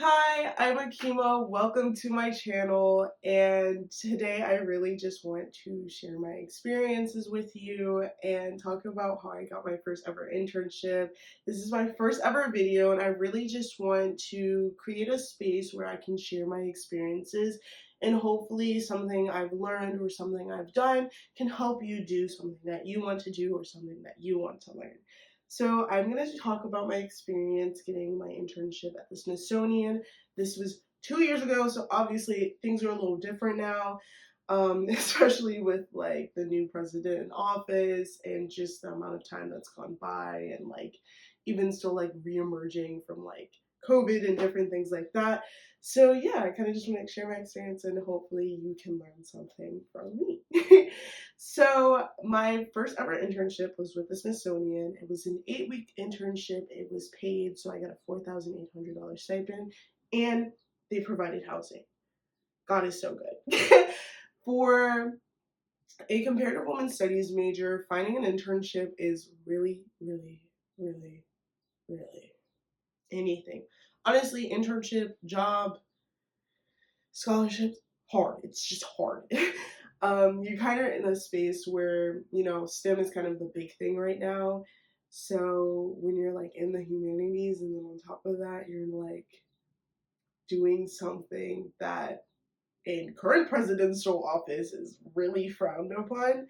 Hi, I'm Akima. Welcome to my channel. And today I really just want to share my experiences with you and talk about how I got my first ever internship. This is my first ever video, and I really just want to create a space where I can share my experiences and hopefully something I've learned or something I've done can help you do something that you want to do or something that you want to learn. So I'm going to talk about my experience getting my internship at the Smithsonian. This was 2 years ago, so obviously things are a little different now, especially with like the new president in office and just the amount of time that's gone by and like even still like re-emerging from like COVID and different things like that. So yeah, I kind of just want to share my experience and hopefully you can learn something from me. So my first ever internship was with the Smithsonian. It was an 8-week internship. It was paid, so I got a $4,800 stipend, and they provided housing. God is so good. For a comparative women's studies major, finding an internship is really, really, really, really anything. Honestly, internship, job, scholarships, hard. It's just hard. You're kind of in a space where, STEM is kind of the big thing right now. So when you're like in the humanities and then on top of that, you're like doing something that in current presidential office is really frowned upon,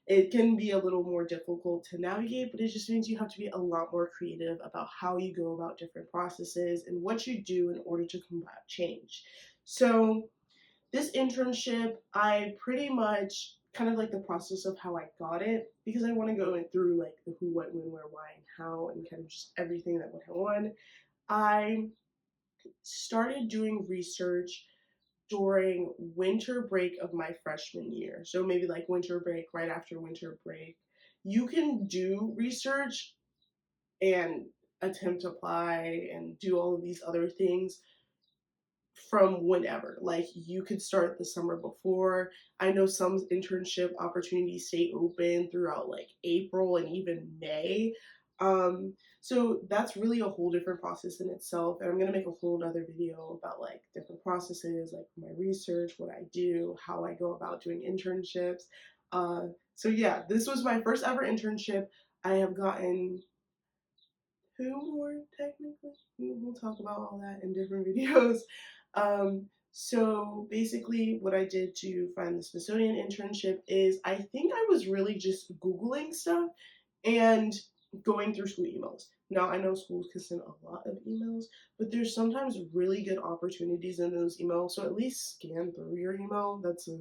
it can be a little more difficult to navigate, but it just means you have to be a lot more creative about how you go about different processes and what you do in order to combat change. So this internship, I pretty much kind of like the process of how I got it because I want to go through like the who, what, when, where, why, and how, and kind of just everything that went on. I started doing research during winter break of my freshman year. So maybe like winter break, right after winter break. You can do research and attempt to apply and do all of these other things from whenever. Like you could start the summer before. I know some internship opportunities stay open throughout like April and even May. So that's really a whole different process in itself. And I'm gonna make a whole other video about like different processes, like my research, what I do, how I go about doing internships. So yeah, this was my first ever internship. I have gotten two more technically. We'll talk about all that in different videos. So basically what I did to find the Smithsonian internship is I think I was really just Googling stuff and going through school emails. Now I know schools can send a lot of emails, but there's sometimes really good opportunities in those emails. So at least scan through your email. That's a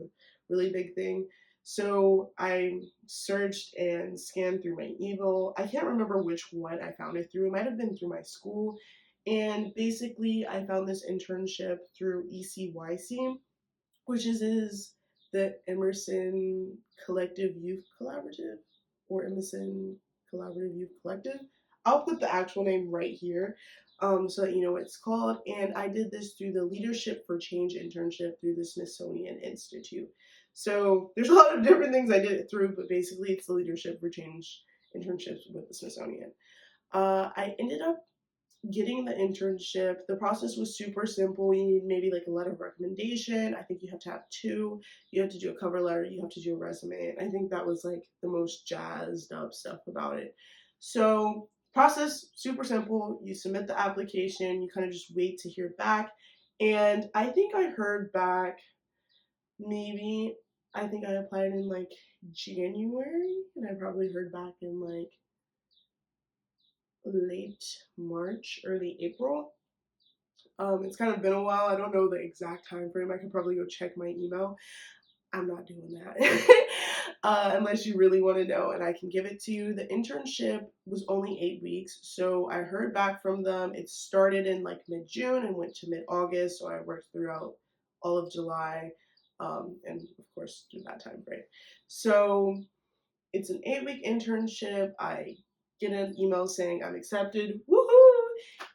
really big thing. So I searched and scanned through my email. I can't remember which one I found it through. It might have been through my school. And basically, I found this internship through ECYC, which is the Emerson Collective Youth Collaborative, or Emerson Collaborative Youth Collective. I'll put the actual name right here so that you know what it's called. And I did this through the Leadership for Change internship through the Smithsonian Institute. So there's a lot of different things I did it through, but basically it's the Leadership for Change internships with the Smithsonian. I ended up getting the internship. The process was super simple. You need maybe like a letter of recommendation. I think you have to have two. You have to do a cover letter. You have to do a resume. I think that was like the most jazzed up stuff about it. So process super simple. You submit the application. You kind of just wait to hear back. And I think I heard back maybe, I think I applied in like January and I probably heard back in like late March, early April. It's kind of been a while. I don't know the exact time frame. I could probably go check my email. I'm not doing that unless you really want to know, and I can give it to you. The internship was only 8 weeks, so I heard back from them. It started in like mid-June and went to mid-August, so I worked throughout all of July, and of course through that time frame. So it's an 8-week internship. I get an email saying I'm accepted. Woohoo!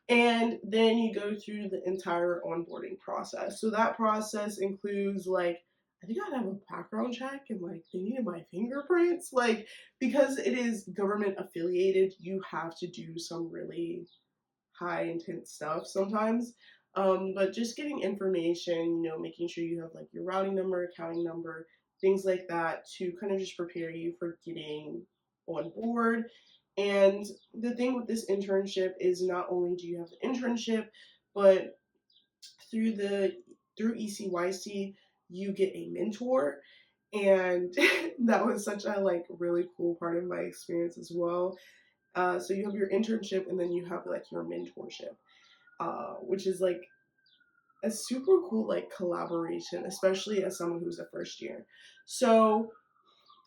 And then you go through the entire onboarding process. So that process includes like, I think I'd have a background check and like they needed my fingerprints. Like, because it is government affiliated, you have to do some really high intense stuff sometimes. But just getting information, making sure you have like your routing number, accounting number, things like that to kind of just prepare you for getting on board. And the thing with this internship is not only do you have the internship, but through the through ECYC you get a mentor, and that was such a like really cool part of my experience as well. So you have your internship and then you have like your mentorship, which is like a super cool like collaboration, especially as someone who's a first year. So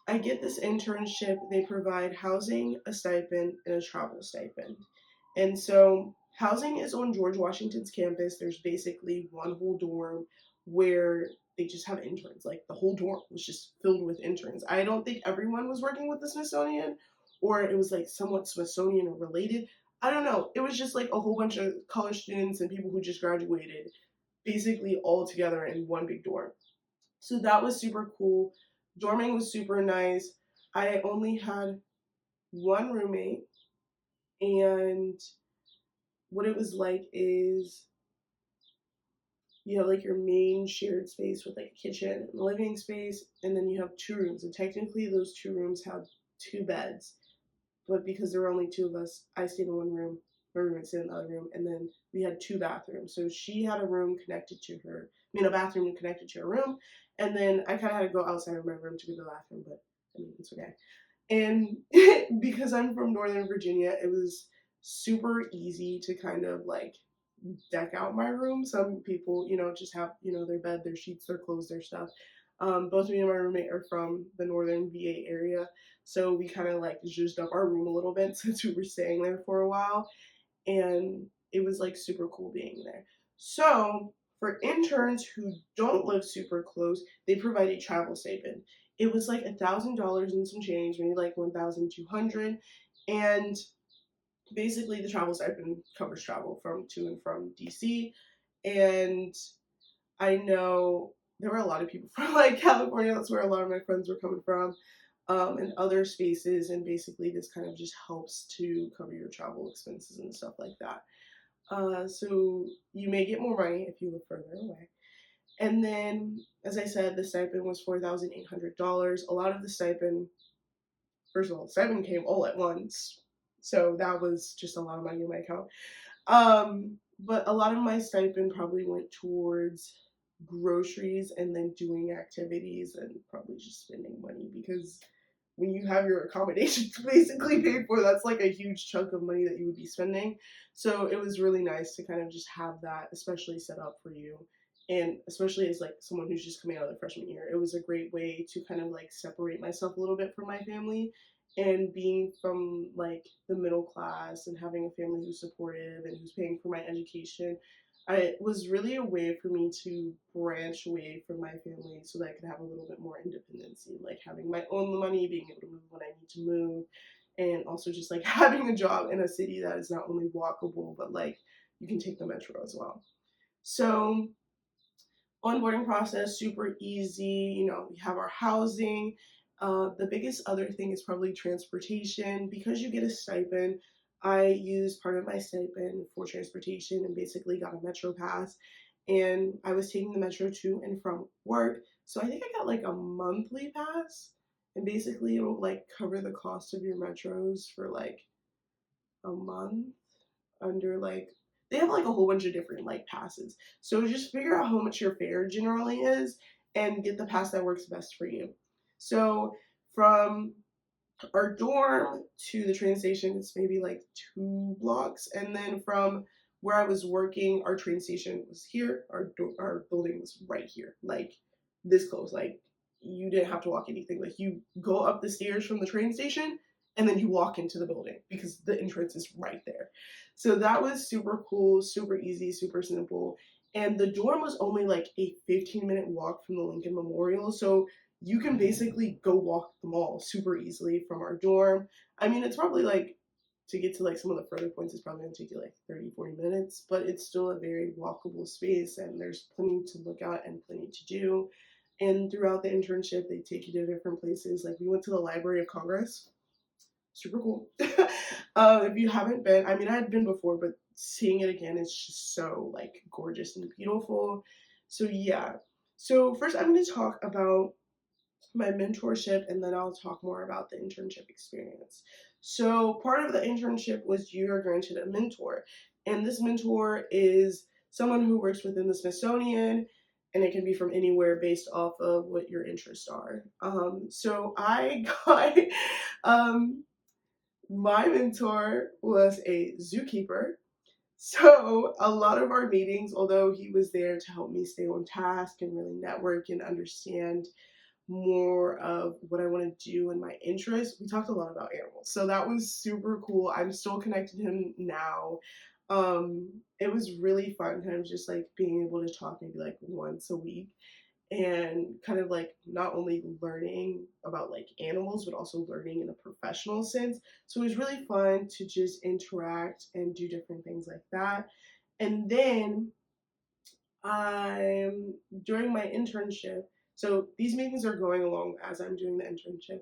I get this internship. They provide housing, a stipend, and a travel stipend. And so housing is on George Washington's campus. There's basically one whole dorm where they just have interns. Like the whole dorm was just filled with interns. I don't think everyone was working with the Smithsonian, or it was like somewhat Smithsonian or related. I don't know. It was just like a whole bunch of college students and people who just graduated basically all together in one big dorm. So that was super cool. Dorming was super nice. I only had one roommate, and what it was like is you have like your main shared space with like a kitchen and a living space, and then you have two rooms. And technically, those two rooms have two beds. But because there were only two of us, I stayed in one room, my roommate stayed in the other room, and then we had two bathrooms. So she had a room connected to her, a bathroom connected to her room, and then I kind of had to go outside of my room to go to the bathroom, but I mean, it's okay. And because I'm from Northern Virginia, it was super easy to kind of like deck out my room. Some people, just have, their bed, their sheets, their clothes, their stuff. Both me and my roommate are from the northern VA area, so we kind of like zhuzhed up our room a little bit since we were staying there for a while, and it was like super cool being there. So for interns who don't live super close, they provide a travel stipend. It was like $1,000 and some change, maybe like 1,200, and basically the travel stipend covers travel from to and from DC. And I know there were a lot of people from like California. That's where a lot of my friends were coming from, and other spaces. And basically, this kind of just helps to cover your travel expenses and stuff like that. So you may get more money if you live further away. And then, as I said, the stipend was $4,800. A lot of the stipend, first of all, the stipend came all at once, so that was just a lot of money in my account. But a lot of my stipend probably went towards groceries and then doing activities and probably just spending money, because when you have your accommodations basically paid for, that's like a huge chunk of money that you would be spending. So it was really nice to kind of just have that, especially set up for you. And especially as like someone who's just coming out of the freshman year, it was a great way to kind of like separate myself a little bit from my family, and being from like the middle class and having a family who's supportive and who's paying for my education. It was really a way for me to branch away from my family so that I could have a little bit more independency, like having my own money, being able to move when I need to move, and also just like having a job in a city that is not only walkable, but like you can take the metro as well. So onboarding process super easy. We have our housing. The biggest other thing is probably transportation. Because you get a stipend, I used part of my stipend for transportation and basically got a metro pass, and I was taking the metro to and from work. So I think I got like a monthly pass, and basically it'll like cover the cost of your metros for like a month, under like, they have like a whole bunch of different like passes. So just figure out how much your fare generally is and get the pass that works best for you. So from our dorm to the train station, it's maybe like 2 blocks, and then from where I was working, our train station was here. Our building was right here, like this close. Like you didn't have to walk anything. Like you go up the stairs from the train station, and then you walk into the building because the entrance is right there. So that was super cool, super easy, super simple. And the dorm was only like a 15-minute walk from the Lincoln Memorial. So you can basically go walk the mall super easily from our dorm. I mean, it's probably like, to get to like some of the further points, it's probably going to take you like 30-40 minutes, but it's still a very walkable space, and there's plenty to look at and plenty to do. And throughout the internship, they take you to different places. Like we went to the Library of Congress, super cool. If you haven't been, I mean, I had been before, but seeing it again is just so like gorgeous and beautiful. So yeah. So first I'm going to talk about my mentorship, and then I'll talk more about the internship experience. So part of the internship was you are granted a mentor, and this mentor is someone who works within the Smithsonian, and it can be from anywhere based off of what your interests are. So I got my mentor was a zookeeper. So a lot of our meetings, although he was there to help me stay on task and really network and understand more of what I want to do and my interests, we talked a lot about animals. So that was super cool. I'm still connected to him now. It was really fun, kind of just like being able to talk maybe like once a week and kind of like not only learning about like animals, but also learning in a professional sense. So it was really fun to just interact and do different things like that. And then I'm during my internship, so these meetings are going along as I'm doing the internship.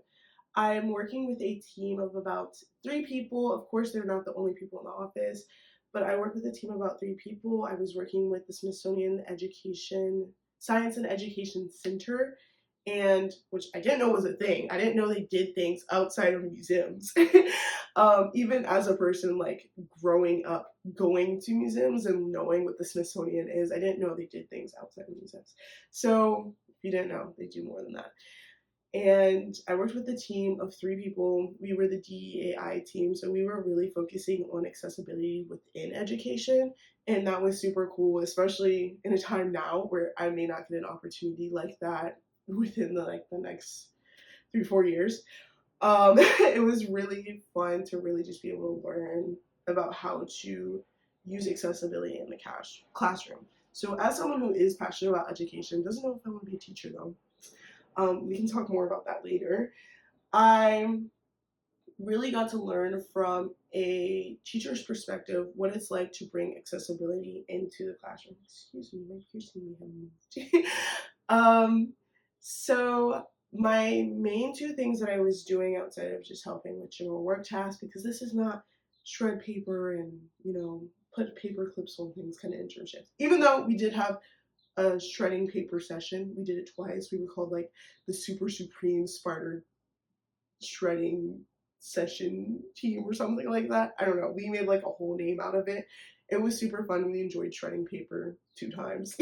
I'm working with a team of about 3 people. Of course, they're not the only people in the office, but I work with a team of about 3 people. I was working with the Smithsonian Education Science and Education Center, and which I didn't know was a thing. I didn't know they did things outside of museums. Even as a person like growing up going to museums and knowing what the Smithsonian is, I didn't know they did things outside of museums. So if you didn't know, they do more than that. And I worked with a team of 3 people. We were the DEAI team, so we were really focusing on accessibility within education, and that was super cool, especially in a time now where I may not get an opportunity like that within the next 3-4 years. It was really fun to really just be able to learn about how to use accessibility in the classroom. So as someone who is passionate about education, doesn't know if I want to be a teacher though. We can talk more about that later. I really got to learn from a teacher's perspective what it's like to bring accessibility into the classroom. Excuse me, my piercing may have moved. So my main 2 things that I was doing outside of just helping with general work tasks, because this is not shred paper and put paper clips on things kind of internships. Even though we did have a shredding paper session. We did it twice. We were called like the Super Supreme Sparta Shredding Session Team or something like that. I don't know. We made like a whole name out of it. It was super fun. We enjoyed shredding paper 2 times.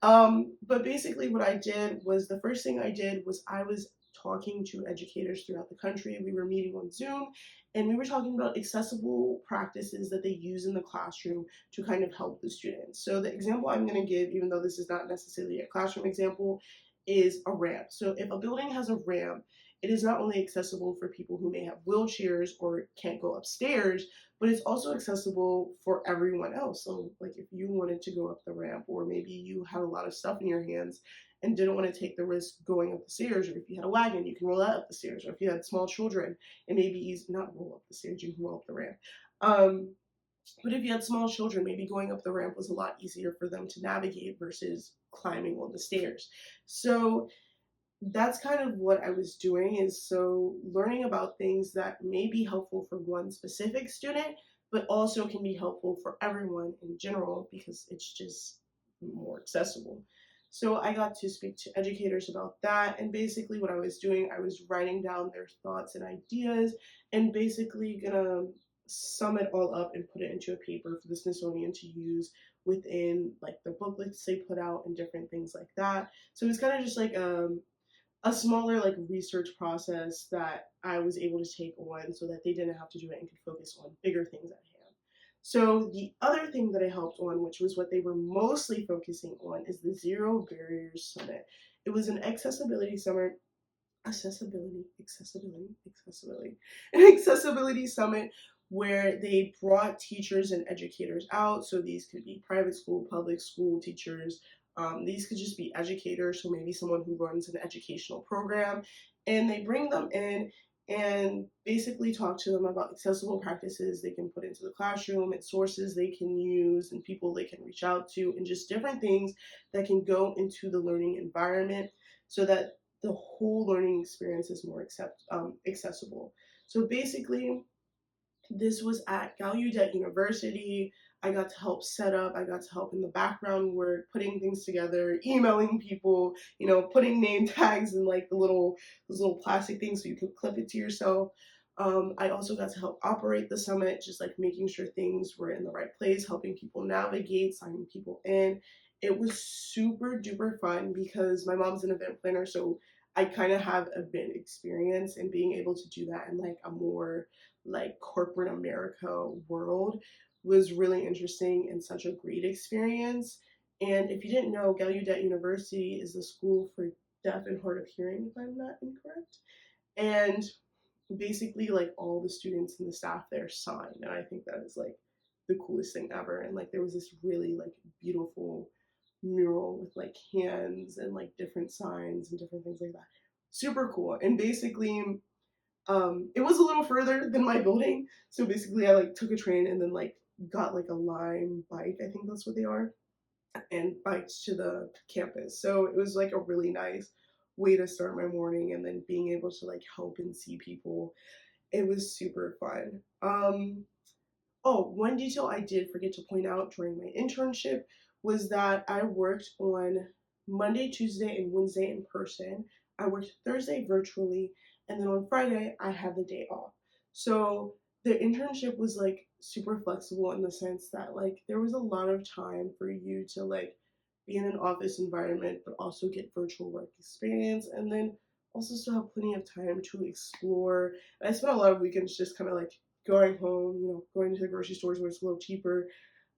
But basically, what I did was the first thing I did was I was talking to educators throughout the country. We were meeting on Zoom, and we were talking about accessible practices that they use in the classroom to kind of help the students. So the example I'm going to give, even though this is not necessarily a classroom example, is a ramp. So if a building has a ramp, it is not only accessible for people who may have wheelchairs or can't go upstairs, but it's also accessible for everyone else. So like if you wanted to go up the ramp, or maybe you had a lot of stuff in your hands and didn't want to take the risk going up the stairs, or if you had a wagon, you can roll that up the stairs, or if you had small children, it may be easy, not roll up the stairs, you can roll up the ramp. But if you had small children, maybe going up the ramp was a lot easier for them to navigate versus climbing on the stairs. So that's kind of what I was doing, is so learning about things that may be helpful for one specific student, but also can be helpful for everyone in general because it's just more accessible. So I got to speak to educators about that, and basically what I was doing, I was writing down their thoughts and ideas and basically gonna sum it all up and put it into a paper for the Smithsonian to use within like the booklets they put out and different things like that. So it's kind of just like a smaller like research process that I was able to take on so that they didn't have to do it and could focus on bigger things at hand. So the other thing that I helped on, which was what they were mostly focusing on, is the Zero Barriers Summit. It was an accessibility summit, an accessibility summit where they brought teachers and educators out. So these could be private school, public school teachers. These could just be educators, so maybe someone who runs an educational program, and they bring them in and basically talk to them about accessible practices they can put into the classroom and sources they can use and people they can reach out to and just different things that can go into the learning environment so that the whole learning experience is more accessible. So basically, this was at Gallaudet University. I got to help set up, I got to help in the background work, putting things together, emailing people, putting name tags and like those little plastic things so you can clip it to yourself. I also got to help operate the summit, just like making sure things were in the right place, helping people navigate, signing people in. It was super duper fun because my mom's an event planner, so I kind of have event experience, and being able to do that in like a more like corporate America world was really interesting and such a great experience. And if you didn't know, Gallaudet University is the school for deaf and hard of hearing, if I'm not incorrect. And basically, like all the students and the staff there sign, and I think that is like the coolest thing ever. And like there was this really like beautiful mural with like hands and like different signs and different things like that. Super cool. And basically, it was a little further than my building, so basically I like took a train and then like got like a Lime bike, I think that's what they are, and biked to the campus. So it was like a really nice way to start my morning, and then being able to like help and see people. It was super fun. Oh, one detail I did forget to point out during my internship was that I worked on Monday, Tuesday, and Wednesday in person. I worked Thursday virtually, and then on Friday, I had the day off. So the internship was like super flexible in the sense that like there was a lot of time for you to like be in an office environment, but also get virtual work experience, and then also still have plenty of time to explore. And I spent a lot of weekends just kind of like going home, going to the grocery stores where it's a little cheaper,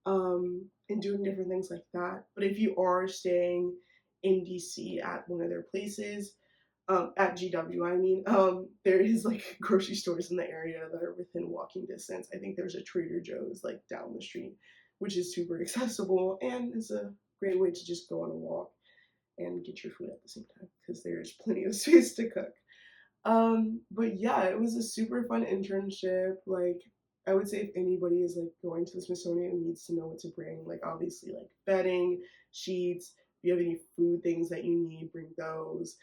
and doing different things like that. But if you are staying in DC at one of their places, at GW, I mean, there is like grocery stores in the area that are within walking distance. I think there's a Trader Joe's like down the street, which is super accessible and is a great way to just go on a walk and get your food at the same time because there's plenty of space to cook. But yeah, it was a super fun internship. Like, I would say if anybody is like going to the Smithsonian and needs to know what to bring, like obviously like bedding, sheets, if you have any food things that you need, bring those.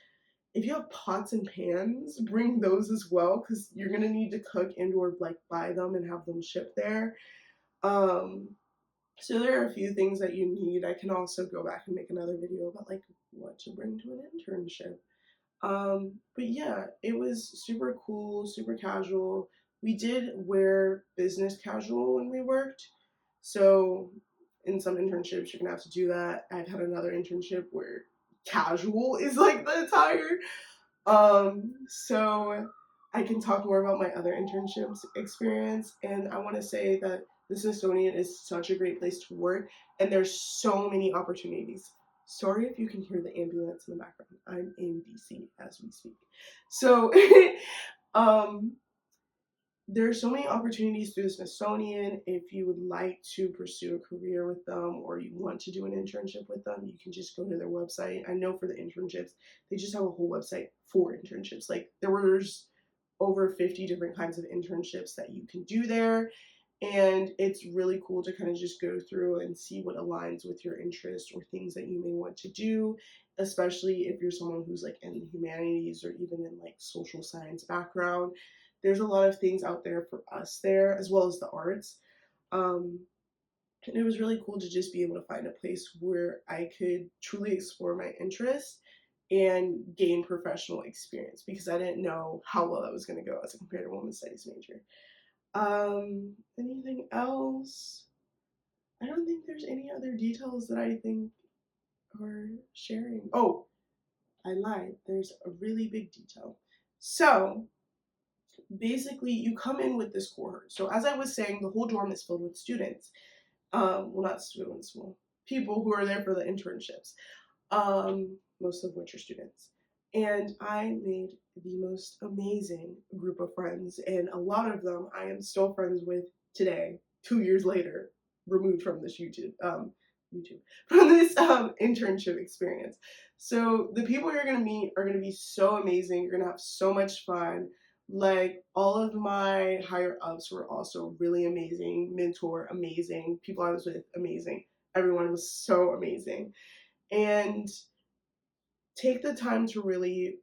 If you have pots and pans, bring those as well because you're gonna need to cook and or like buy them and have them shipped there. Um, so there are a few things that you need. I can also go back and make another video about like what to bring to an internship. But yeah, it was super cool, super casual. We did wear business casual when we worked. So in some internships, you're gonna have to do that. I've had another internship where casual is like the attire. So I can talk more about my other internships experience, and I want to say that the Smithsonian is such a great place to work, and there's so many opportunities. Sorry if you can hear the ambulance in the background. I'm in DC as we speak. So, um, there are so many opportunities through the Smithsonian. If you would like to pursue a career with them or you want to do an internship with them, you can just go to their website. I know for the internships, they just have a whole website for internships. Like there's over 50 different kinds of internships that you can do there. And it's really cool to kind of just go through and see what aligns with your interests or things that you may want to do, especially if you're someone who's like in the humanities or even in like social science background. There's a lot of things out there for us there, as well as the arts. Um, and it was really cool to just be able to find a place where I could truly explore my interests and gain professional experience because I didn't know how well that was going to go as a comparative women's studies major. Anything else? I don't think there's any other details that I think are sharing. Oh, I lied. There's a really big detail. So, basically, you come in with this cohort. So, as I was saying, the whole dorm is filled with students. Well, not students, well, people who are there for the internships, most of which are students. And I made the most amazing group of friends, and a lot of them I am still friends with today, 2 years later, removed from this from this internship experience. So the people you're gonna meet are gonna be so amazing. You're gonna have so much fun. Like all of my higher ups were also really amazing, mentor amazing, people I was with amazing. Everyone was so amazing. And take the time to really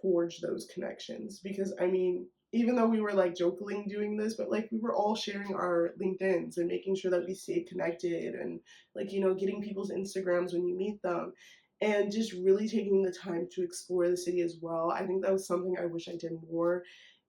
forge those connections because I mean, even though we were like jokingly doing this, but like we were all sharing our LinkedIns and making sure that we stayed connected, and like, you know, getting people's Instagrams when you meet them, and just really taking the time to explore the city as well. I think that was something I wish I did more.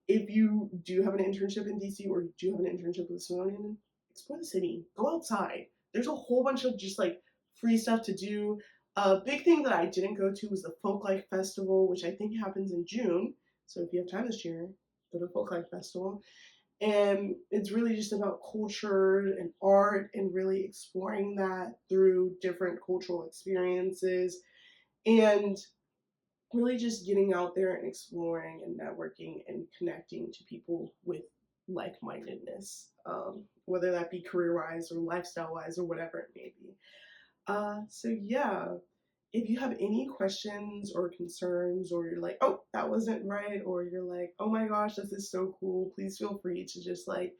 If you do have an internship in DC or you do have an internship with Smithsonian, explore the city, go outside. There's a whole bunch of just like free stuff to do. A big thing that I didn't go to was the Folklife Festival, which I think happens in June. So if you have time this year, go to Folklife Festival. And it's really just about culture and art and really exploring that through different cultural experiences, and really just getting out there and exploring and networking and connecting to people with like-mindedness, whether that be career-wise or lifestyle-wise or whatever it may be. So yeah, if you have any questions or concerns, or you're like, oh, that wasn't right, or you're like, oh my gosh, this is so cool, please feel free to just like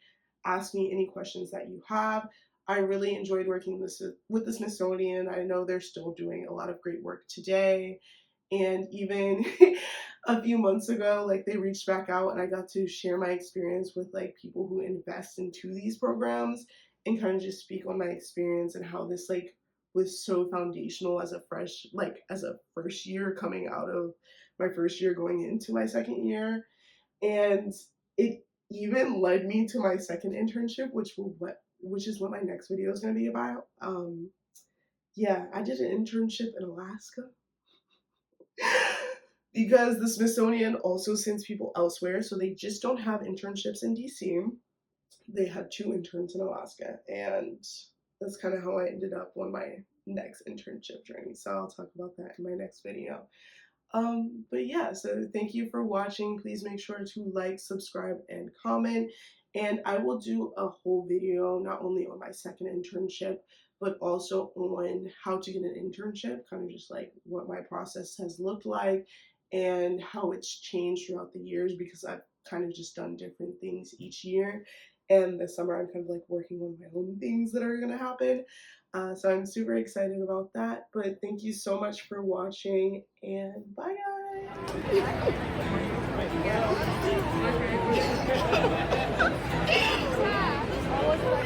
ask me any questions that you have. I really enjoyed working with the Smithsonian. I know they're still doing a lot of great work today. And even a few months ago, like they reached back out and I got to share my experience with like people who invest into these programs, and kind of just speak on my experience and how this like was so foundational as a first year coming out of my first year going into my second year. And it even led me to my second internship, which is what my next video is going to be about. Yeah, I did an internship in Alaska because the Smithsonian also sends people elsewhere, so they just don't have internships in DC. They had 2 interns in Alaska, and that's kind of how I ended up on my next internship journey. So I'll talk about that in my next video. But yeah, so thank you for watching. Please make sure to like, subscribe, and comment. And I will do a whole video not only on my second internship, but also on how to get an internship, kind of just like what my process has looked like and how it's changed throughout the years, because I've kind of just done different things each year. And this summer I'm kind of like working on my own things that are going to happen. So I'm super excited about that. But thank you so much for watching, and bye guys.